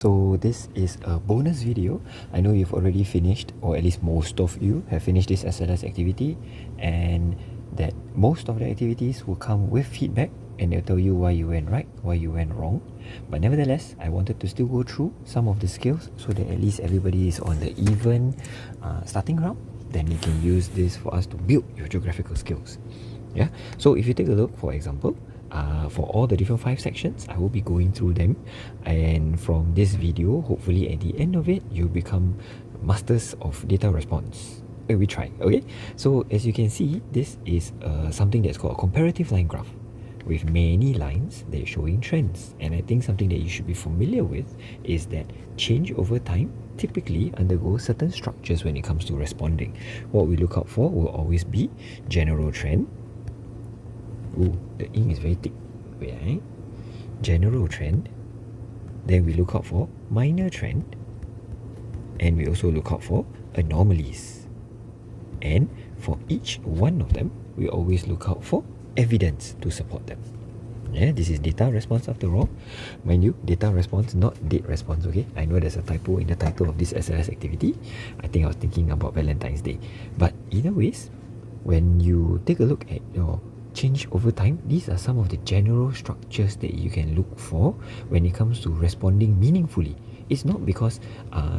So this is a bonus video. I know you've already finished, or at least most of you have finished this SLS activity, and that most of the activities will come with feedback and they'll tell you why you went right, why you went wrong. But nevertheless, I wanted to still go through some of the skills so that at least everybody is on the even starting ground. Then you can use this for us to build your geographical skills. Yeah. So if you take a look, for example, for all the different 5 sections, I will be going through them, and from this video, hopefully at the end of it, you become masters of data response. We try, okay? So as you can see, this is something that's called a comparative line graph with many lines that are showing trends. And I think something that you should be familiar with is that change over time typically undergoes certain structures when it comes to responding. What we look out for will always be general trend. Ooh, the ink is very thick. Wait, general trend. Then we look out for minor trend. And we also look out for anomalies. And for each one of them, we always look out for evidence to support them. Yeah, this is data response after all. Mind you, data response, not date response, okay? I know there's a typo in the title of this SLS activity. I think I was thinking about Valentine's Day. But either ways, when you take a look at your change over time, these are some of the general structures that you can look for when it comes to responding meaningfully. It's not because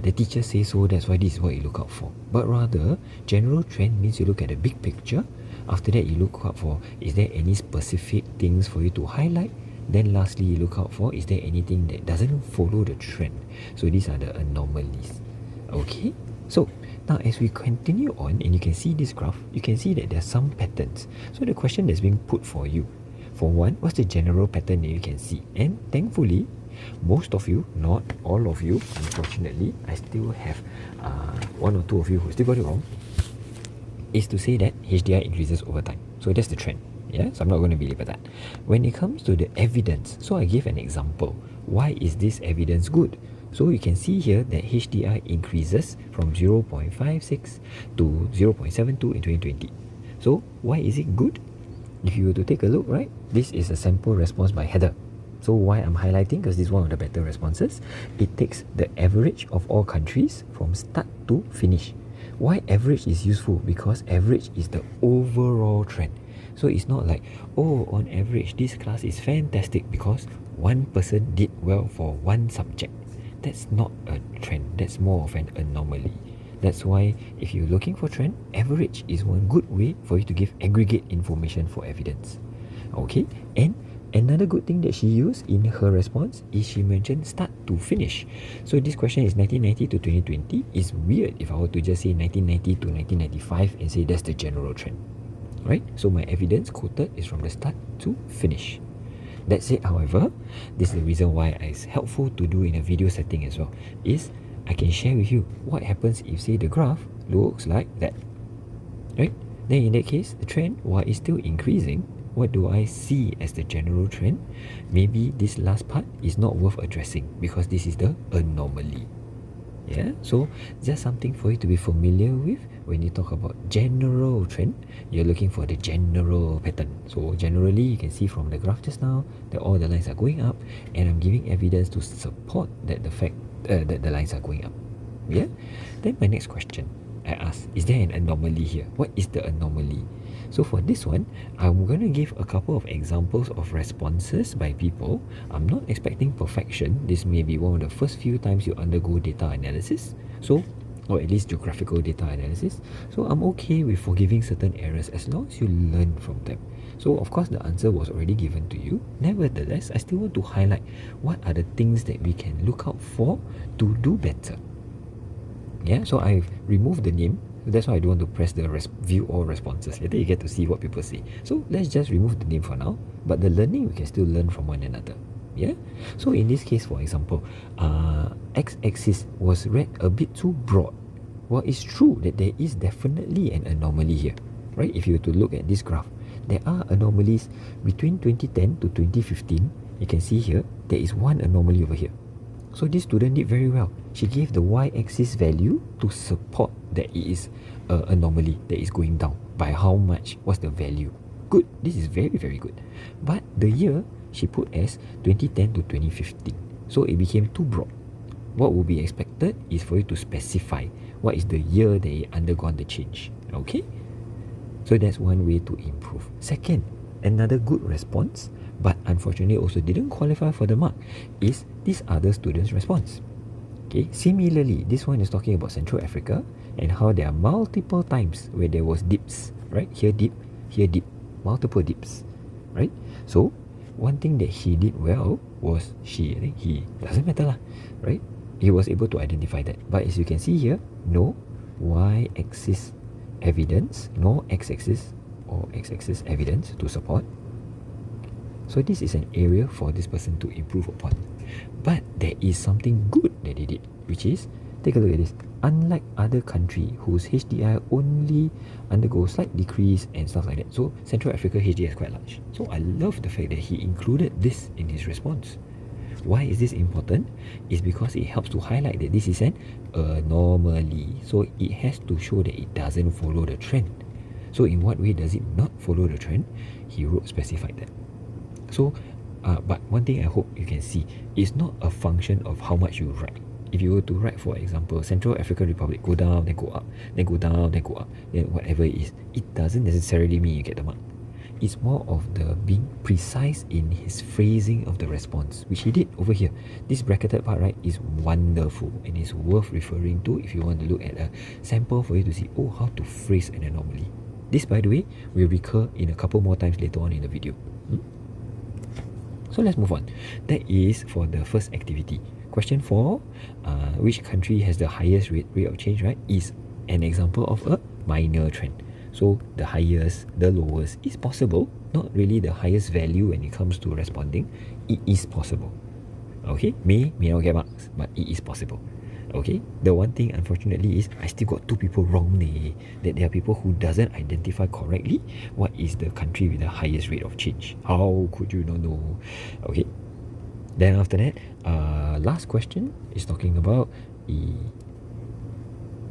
the teacher says so, that's why this is what you look out for. But rather, general trend means you look at the big picture. After that, you look out for, is there any specific things for you to highlight? Then lastly, you look out for, is there anything that doesn't follow the trend? So these are the anomalies. Okay? So now as we continue on, and you can see this graph, you can see that there are some patterns. So the question that's being put for you, for one, what's the general pattern that you can see? And thankfully, most of you, not all of you, unfortunately, I still have one or two of you who still got it wrong, is to say that HDI increases over time. So that's the trend. Yeah, so I'm not going to belabor that. When it comes to the evidence, so I give an example. Why is this evidence good? So you can see here that HDI increases from 0.56 to 0.72 in 2020. So why is it good? If you were to take a look, right, this is a sample response by Heather. So why I'm highlighting, because this is one of the better responses, it takes the average of all countries from start to finish. Why average is useful? Because average is the overall trend. So it's not like, oh, on average, this class is fantastic because one person did well for one subject. That's not a trend. That's more of an anomaly. That's why if you're looking for trend, average is one good way for you to give aggregate information for evidence. Okay, and another good thing that she used in her response is she mentioned start to finish. So this question is 1990 to 2020. It's weird if I were to just say 1990 to 1995 and say that's the general trend, right? So my evidence quoted is from the start to finish. That said, however, this is the reason why it's helpful to do in a video setting as well, is I can share with you what happens if, say, the graph looks like that, right? Then in that case, the trend, while it's still increasing, what do I see as the general trend? Maybe this last part is not worth addressing because this is the anomaly. Yeah, so just something for you to be familiar with when you talk about general trend. You're looking for the general pattern. So generally, you can see from the graph just now that all the lines are going up, and I'm giving evidence to support that the fact that the lines are going up. Yeah. Then my next question I ask, is there an anomaly here? What is the anomaly? So for this one, I'm going to give a couple of examples of responses by people. I'm not expecting perfection. This may be one of the first few times you undergo data analysis. So, or at least geographical data analysis. So I'm okay with forgiving certain errors as long as you learn from them. So of course the answer was already given to you. Nevertheless, I still want to highlight what are the things that we can look out for to do better. Yeah, so I've removed the name. That's why I don't want to press the view all responses. Later you get to see what people say. So let's just remove the name for now. But the learning, we can still learn from one another. Yeah. So in this case, for example, x-axis was read a bit too broad. Well, it's true that there is definitely an anomaly here, right? If you were to look at this graph, there are anomalies between 2010 to 2015. You can see here, there is one anomaly over here. So this student did very well. She gave the y-axis value to support that it is an anomaly that is going down. By how much? What's the value? Good. This is very, very good. But the year she put as 2010 to 2015. So it became too broad. what would be expected is for you to specify what is the year they undergone the change. Okay? So that's one way to improve. Second, another good response, but unfortunately also didn't qualify for the mark, is this other student's response. Okay, similarly, this one is talking about Central Africa and how there are multiple times where there was dips, right? Here dip, multiple dips, right? So, one thing that he did well was I think he, doesn't matter lah, right? He was able to identify that. But as you can see here, no y-axis evidence, no x-axis or x-axis evidence to support. So this is an area for this person to improve upon. But there is something good that they did, which is, take a look at this. Unlike other country whose HDI only undergoes slight decrease and stuff like that. So Central Africa HDI is quite large. So I love the fact that he included this in his response. Why is this important? It's because it helps to highlight that this is an anomaly. So it has to show that it doesn't follow the trend. So in what way does it not follow the trend? He wrote specified that. So, but one thing I hope you can see is not a function of how much you write. If you were to write, for example, Central African Republic, go down, then go up, then go down, then go up, then whatever it is, it doesn't necessarily mean you get the mark. It's more of the being precise in his phrasing of the response, which he did over here. This bracketed part, right, is wonderful and is worth referring to if you want to look at a sample for you to see, oh, how to phrase an anomaly. This, by the way, will recur in a couple more times later on in the video. So let's move on. That is for the first activity. Question 4, which country has the highest rate of change, right, is an example of a minor trend. So the highest, the lowest is possible, not really the highest value when it comes to responding. It is possible. Okay, may not get marks, but it is possible. Okay, the one thing unfortunately is I still got 2 people wrong that there are people who doesn't identify correctly what is the country with the highest rate of change. How could you not know? Okay, then after that, last question is talking about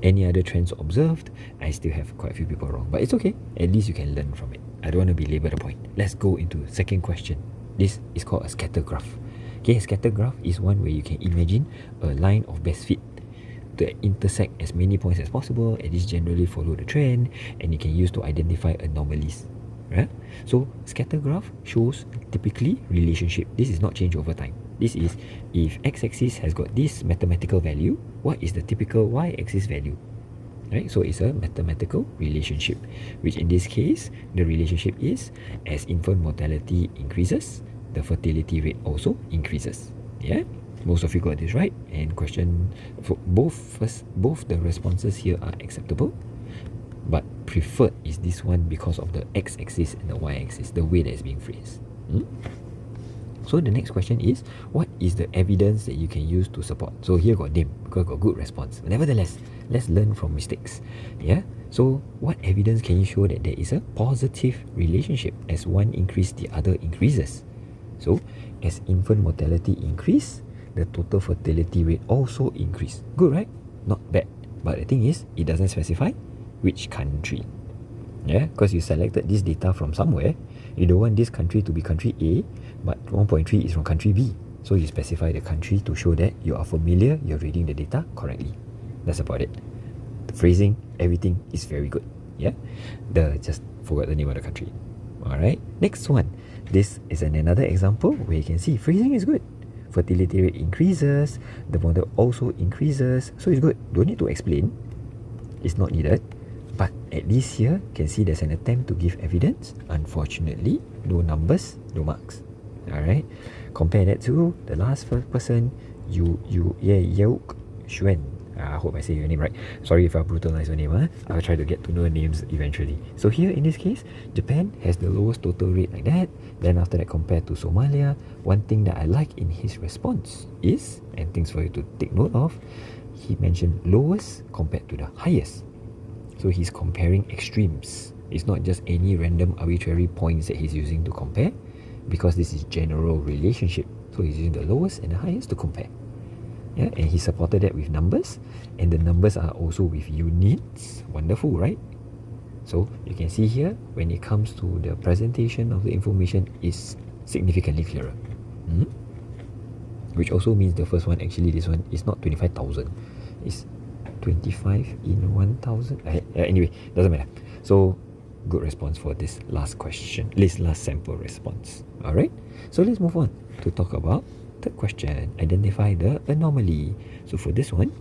any other trends observed. I still have quite a few people wrong, but it's okay, at least you can learn from it. I don't want to belabor the point. Let's go into second question. This is called a scatter graph. Okay, a scatter graph is one where you can imagine a line of best fit to intersect as many points as possible, and this generally follow the trend, and you can use to identify anomalies. Right? So scatter graph shows typically relationship. This is not change over time. This is if x-axis has got this mathematical value, what is the typical y-axis value? Right? So it's a mathematical relationship, which in this case, the relationship is as infant mortality increases, the fertility rate also increases. Yeah? Most of you got this right. And question for both the responses here are acceptable, but preferred is this one because of the x-axis and the y-axis, the way that is being phrased. So the next question is, what is the evidence that you can use to support? So here got dim because got good response. But nevertheless, let's learn from mistakes. Yeah. So what evidence can you show that there is a positive relationship as one increase, the other increases? So as infant mortality increase, the total fertility rate also increase. Good, right? Not bad. But the thing is, it doesn't specify which country. Yeah, because you selected this data from somewhere. You don't want this country to be country A, but 1.3 is from country B. So you specify the country to show that you are familiar, you're reading the data correctly. That's about it. The phrasing, everything is very good. Yeah, just forgot the name of the country. Alright, next one. This is another example where you can see phrasing is good. Fertility rate increases, the model also increases, so it's good. Don't need to explain. It's not needed. But at least here, can see there's an attempt to give evidence. Unfortunately, no numbers, no marks. Alright, compare that to the last person, Yoke Xuan. I hope I say your name right. Sorry if I brutalize your name. I'll try to get to know names eventually. So here in this case, Japan has the lowest total rate like that. Then after that, compared to Somalia, one thing that I like in his response is, and things for you to take note of, he mentioned lowest compared to the highest. So he's comparing extremes. It's not just any random arbitrary points that he's using to compare, because this is general relationship. So he's using the lowest and the highest to compare. Yeah, and he supported that with numbers, and the numbers are also with units. Wonderful, right? So you can see here, when it comes to the presentation of the information, is significantly clearer. which also means the first one, actually this one is not 25,000, it's 25 in 1,000. Anyway, doesn't matter. So good response for this last question, this last sample response. Alright, so let's move on to talk about third question, identify the anomaly. So for this one,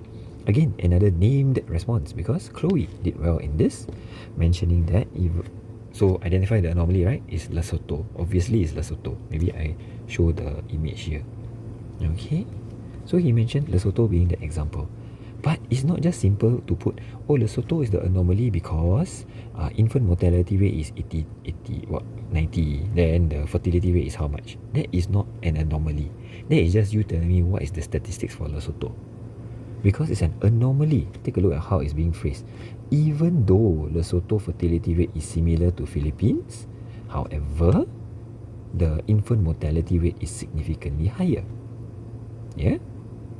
again, another named response because Chloe did well in this, mentioning that so identify the anomaly, right, is Lesotho. Obviously it's Lesotho. Maybe I show the image here. Okay, so he mentioned Lesotho being the example. But it's not just simple to put, oh, Lesotho is the anomaly because infant mortality rate is 90, then the fertility rate is how much. That is not an anomaly. That is just you telling me what is the statistics for Lesotho. Because it's an anomaly. Take a look at how it's being phrased. Even though Lesotho fertility rate is similar to Philippines, however, the infant mortality rate is significantly higher. Yeah?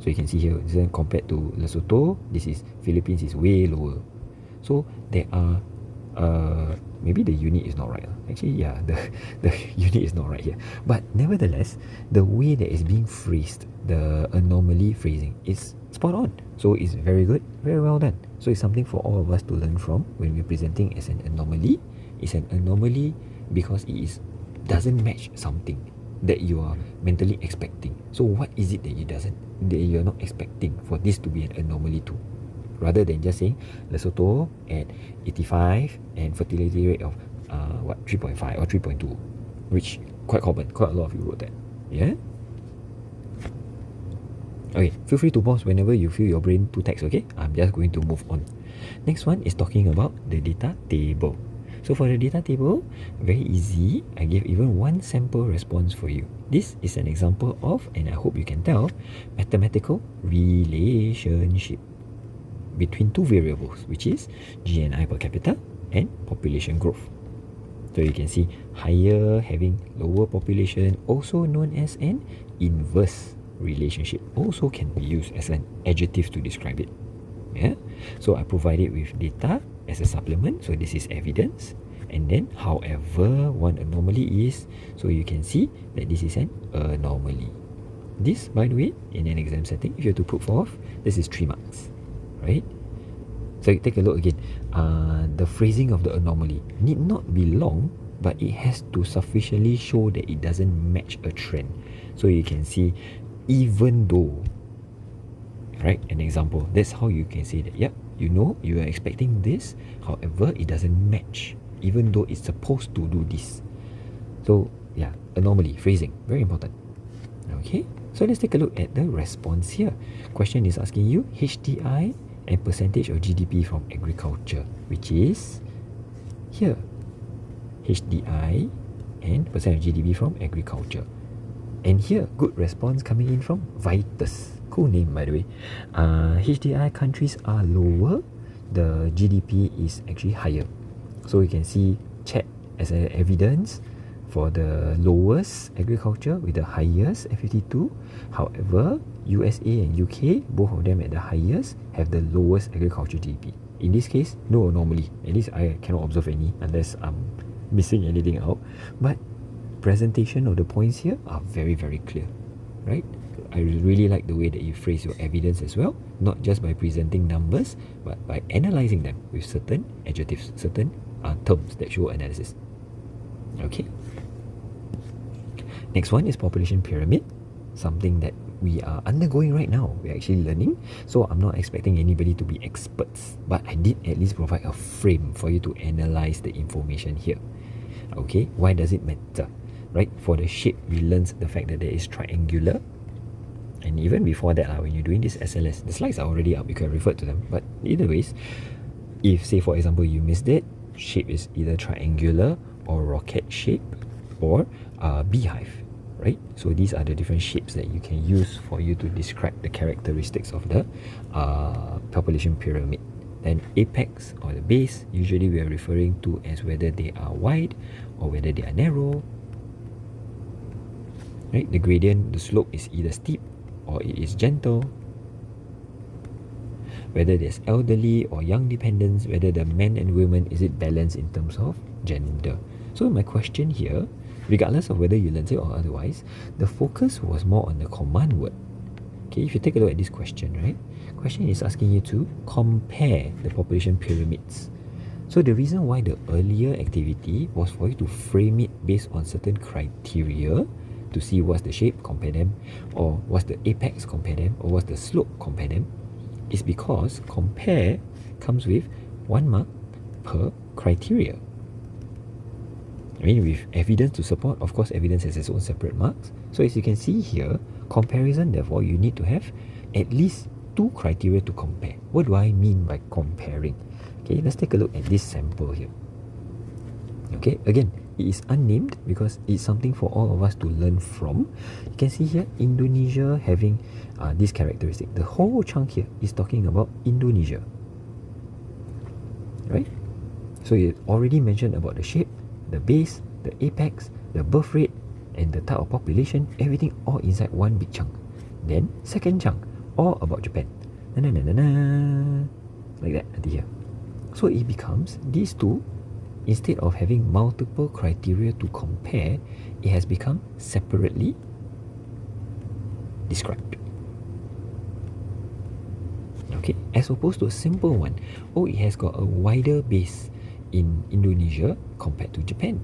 So you can see here, this one compared to Lesotho, this is Philippines is way lower. So there are, maybe the unit is not right. Actually, yeah, the unit is not right here. But nevertheless, the way that it's being phrased, the anomaly phrasing is spot on. So it's very good, very well done. So it's something for all of us to learn from when we're presenting as an anomaly. It's an anomaly because it doesn't match something that you are mentally expecting. So what is it that you're not expecting for this to be an anomaly too? Rather than just saying Lesotho at 85 and fertility rate of 3.5 or 3.2, which quite common, quite a lot of you wrote that. Yeah? Okay, feel free to pause whenever you feel your brain too taxed, okay? I'm just going to move on. Next one is talking about the data table. So for the data table, very easy. I gave even one sample response for you. This is an example of, and I hope you can tell, mathematical relationship between two variables, which is GNI per capita and population growth. So you can see higher having lower population, also known as an inverse relationship, also can be used as an adjective to describe it. Yeah. So I provided with data as a supplement. So this is evidence. And then however one anomaly is, so you can see that this is an anomaly. This, by the way, in an exam setting, if you have to put forth, this is 3 marks. Right? So take a look again. The phrasing of the anomaly need not be long, but it has to sufficiently show that it doesn't match a trend. So you can see, even though, right, an example, that's how you can say that, yep, you know, you are expecting this, however, it doesn't match, even though it's supposed to do this. So, yeah, anomaly, phrasing, very important. Okay, so let's take a look at the response here. Question is asking you HDI and percentage of GDP from agriculture, which is here. HDI and percent of GDP from agriculture. And here, good response coming in from Vitus. Cool name, by the way. HDI countries are lower. The GDP is actually higher. So you can see Chad as an evidence for the lowest agriculture with the highest F52. However, USA and UK, both of them at the highest, have the lowest agriculture GDP. In this case, no anomaly. At least I cannot observe any unless I'm missing anything out. But presentation of the points here are very, very clear, right? I really like the way that you phrase your evidence as well, not just by presenting numbers, but by analyzing them with certain adjectives, certain terms that show analysis. Okay. Next one is population pyramid, something that we are undergoing right now. We're actually learning, so I'm not expecting anybody to be experts, but I did at least provide a frame for you to analyze the information here. Okay, why does it matter? Right, for the shape, we learned the fact that there is triangular. And even before that, when you're doing this SLS, the slides are already up, you can refer to them. But either ways, if say for example you missed it, shape is either triangular or rocket shape or beehive, right? So these are the different shapes that you can use for you to describe the characteristics of the population pyramid. Then apex or the base, usually we are referring to as whether they are wide or whether they are narrow. Right? The gradient, the slope is either steep or it is gentle. Whether there's elderly or young dependents, whether the men and women, is it balanced in terms of gender. So my question here, regardless of whether you learn it or otherwise, the focus was more on the command word. Okay, if you take a look at this question, right? Question is asking you to compare the population pyramids. So the reason why the earlier activity was for you to frame it based on certain criteria to see what's the shape, compare them, or what's the apex, compare them, or what's the slope, compare them, is because compare comes with 1 mark per criteria. I mean, with evidence to support, of course, evidence has its own separate marks. So as you can see here, comparison, therefore, you need to have at least 2 criteria to compare. What do I mean by comparing? Okay, let's take a look at this sample here. Okay, again, it is unnamed because it's something for all of us to learn from. You can see here, Indonesia having this characteristic. The whole chunk here is talking about Indonesia. Right? So you already mentioned about the shape, the base, the apex, the birth rate, and the type of population, everything all inside one big chunk. Then, second chunk, all about Japan. Like that, nanti here. So it becomes, these two, instead of having multiple criteria to compare, it has become separately described. Okay, as opposed to a simple one. Oh, it has got a wider base in Indonesia compared to Japan.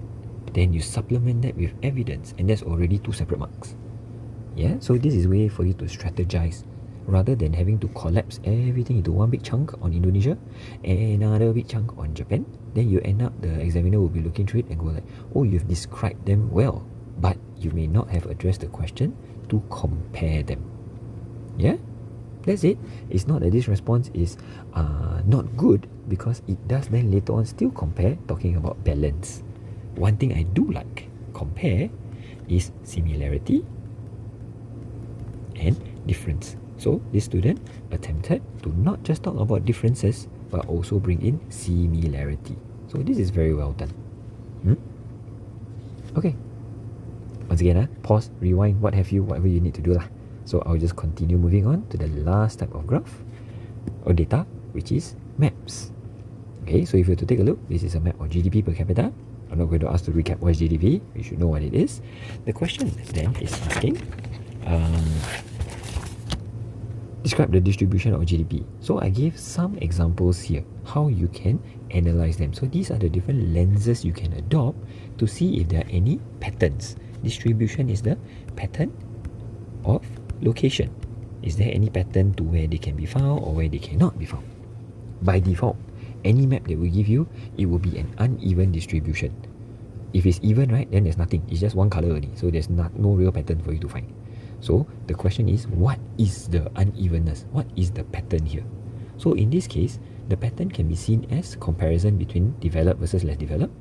Then you supplement that with evidence, and that's already 2 separate marks. Yeah, so this is a way for you to strategize rather than having to collapse everything into one big chunk on Indonesia and another big chunk on Japan. Then you end up, the examiner will be looking through it and go like, oh, you've described them well, but you may not have addressed the question to compare them. Yeah, that's it. It's not that this response is not good, because it does then later on still compare, talking about balance. One thing I do like, compare, is similarity and difference. So this student attempted to not just talk about differences, but also bring in similarity. So this is very well done. Okay. Once again, pause, rewind, what have you, whatever you need to do lah. So I'll just continue moving on to the last type of graph or data, which is maps. Okay, so if you were to take a look, this is a map of GDP per capita. I'm not going to ask to recap what is GDP. You should know what it is. The question then is asking, describe the distribution of GDP. So I gave some examples here, how you can analyze them. So these are the different lenses you can adopt to see if there are any patterns. Distribution is the pattern of location. Is there any pattern to where they can be found or where they cannot be found? By default, any map that will give you, it will be an uneven distribution. If it's even, right, then there's nothing. It's just one color only. So there's no real pattern for you to find. So the question is, what is the unevenness? What is the pattern here? So in this case, the pattern can be seen as comparison between developed versus less developed.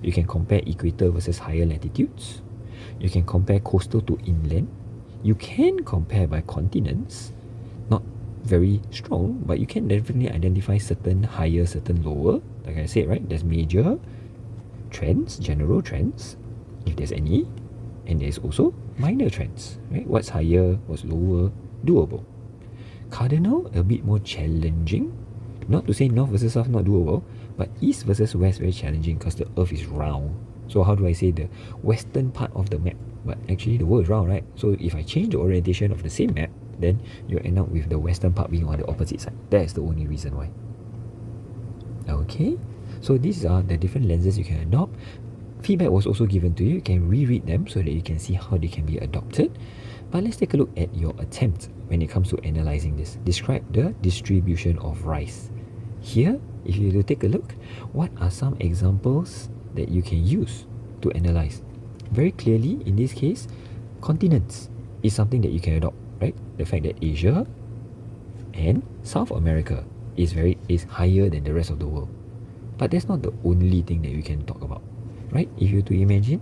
You can compare equator versus higher latitudes. You can compare coastal to inland. You can compare by continents. Not very strong, but you can definitely identify certain higher, certain lower. Like I said, right, there's major trends, general trends, if there's any, and there's also minor trends, right? What's higher, what's lower, doable. Cardinal, a bit more challenging. Not to say north versus south not doable, but east versus west very challenging because the earth is round. So how do I say the western part of the map? But actually the world is round, right? So if I change the orientation of the same map, then you end up with the western part being on the opposite side. That's the only reason why. Okay, so these are the different lenses you can adopt. Feedback was also given to you. You can reread them so that you can see how they can be adopted. But let's take a look at your attempt when it comes to analyzing this. Describe the distribution of rice. Here, if you will take a look, what are some examples that you can use to analyze? Very clearly, in this case, continents is something that you can adopt, right? The fact that Asia and South America is higher than the rest of the world. But that's not the only thing that we can talk about, right? If you to imagine,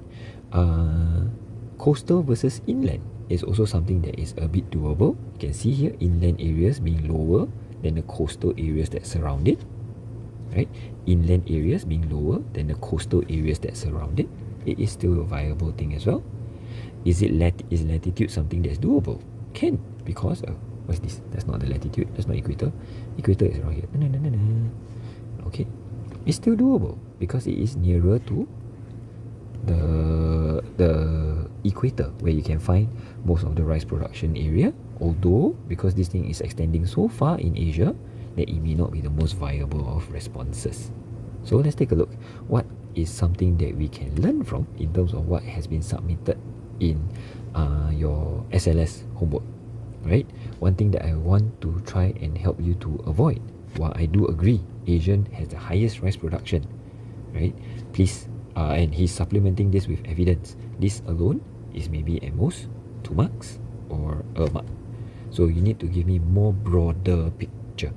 coastal versus inland is also something that is a bit doable. You can see here inland areas being lower than the coastal areas that surround it, right? Inland areas being lower than the coastal areas that surround it. It is still a viable thing as well. Is latitude something that's doable? Can, because what's this? That's not the latitude. That's not equator. Equator is around here. Okay, it's still doable because it is nearer to the equator, where you can find most of the rice production area. Although, because this thing is extending so far in Asia, that it may not be the most viable of responses. So let's take a look. What is something that we can learn from in terms of what has been submitted in your SLS homework, right? One thing that I want to try and help you to avoid, while I do agree Asian has the highest rice production, right? Please, and he's supplementing this with evidence. This alone is maybe at most 2 marks or a mark. So you need to give me more broader picture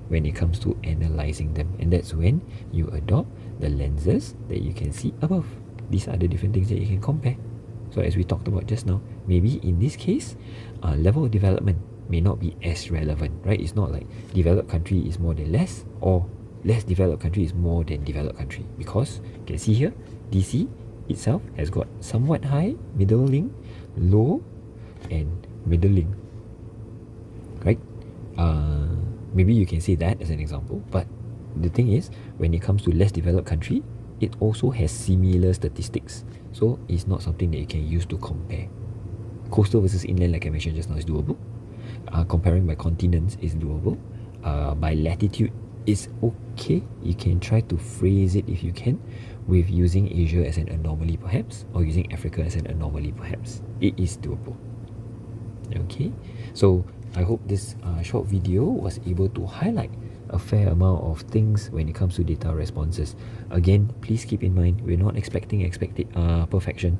when it comes to analyzing them, and that's when you adopt the lenses that you can see above. These are the different things that you can compare. So as we talked about just now, maybe in this case, level of development may not be as relevant, right? It's not like developed country is more than less, or less developed country is more than developed country, because you can see here, DC itself has got somewhat high, middling, low, and middling, right? Maybe you can say that as an example, but the thing is, when it comes to less developed country, it also has similar statistics. So it's not something that you can use to compare. Coastal versus inland, like I mentioned just now, is doable. Comparing by continents is doable. By latitude is okay. You can try to phrase it, if you can, with using Asia as an anomaly perhaps, or using Africa as an anomaly perhaps. It is doable. Okay, so I hope this short video was able to highlight a fair amount of things when it comes to data responses. Again, please keep in mind, we're not expecting perfection,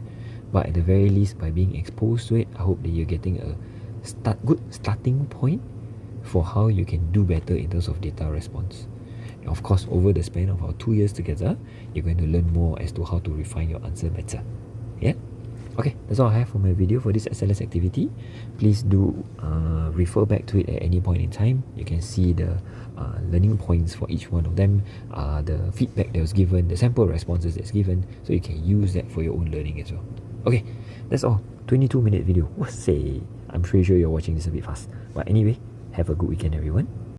but at the very least, by being exposed to it, I hope that you're getting a good starting point for how you can do better in terms of data response. And of course, over the span of our 2 years together, you're going to learn more as to how to refine your answer better. Yeah? Okay, that's all I have for my video for this SLS activity. Please do refer back to it at any point in time. You can see the learning points for each one of them, the feedback that was given, the sample responses that's given, so you can use that for your own learning as well. Okay, that's all. 22-minute video. Say, I'm pretty sure you're watching this a bit fast. But anyway, have a good weekend, everyone.